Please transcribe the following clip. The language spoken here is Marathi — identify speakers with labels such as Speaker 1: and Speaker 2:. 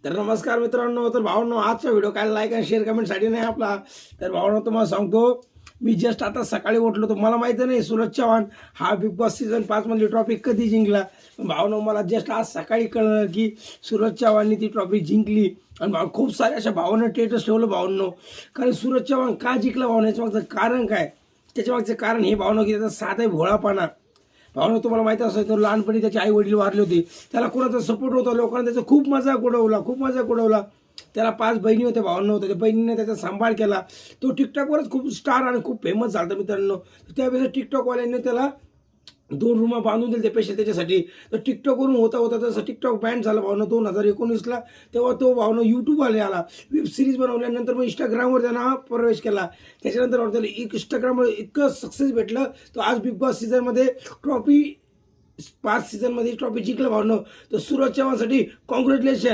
Speaker 1: तर नमस्कार मित्रांनो. तर भावांनो, आजचा व्हिडिओ काय लाईक आणि शेअर कमेंटसाठी नाही आपला. तर भावांनो, तुम्हाला सांगतो, मी जस्ट आता सकाळी उठलो तो मला माहिती नाही सूरज चव्हाण हा बिग बॉस सीझन 5 मधली ट्रॉफी कधी जिंकला. भावांनो, मला जस्ट आज सकाळी कळलं की सूरज चव्हाणनी ती ट्रॉफी जिंकली. आणि भाऊ खूप साऱ्या अशा भावांना स्टेटस ठेवलं भावांनो. कारण सूरज चव्हाण का जिंकला भावना, याच्या मागचं कारण काय? त्याच्या मागचं कारण हे भावना की त्याचा साधा भोळापणा. भावना तुम्हाला माहिती असेल तर लहानपणी त्याचे आई वडील वारले होते, त्याला कोणाचा सपोर्ट होता, लोकांना त्याचा खूप मजाक उडवला. त्याला 5 बहिणी होत्या, भावांना होत्या, त्या बहिणीने त्याचा सांभाळ केला. तो टिकटॉकवरच खूप स्टार आणि खूप फेमस झाला मित्रांनो. त्यावेळेस टिकटॉकवाल्यांनी त्याला 2 रूम बांधून दिले ते पैसे त्याच्यासाठी. तर टिकटॉकवरून होता होता तसं टिकटॉक बॅन झालं भावना 2019ला. तेव्हा तो भावना यूट्यूबवाले आला, वेब सिरीज बनवल्यानंतर मग इंस्टाग्रामवर त्यानं प्रवेश केला. त्याच्यानंतर त्याला इंस्टाग्रामवर इतकं सक्सेस भेटलं, तो आज बिग बॉस सीझनमध्ये ट्रॉफी 5 सीझनमध्ये ट्रॉफी जिंकलं भावना. तर सूरज चव्हाणसाठी कॉंग्रॅच्युलेशन.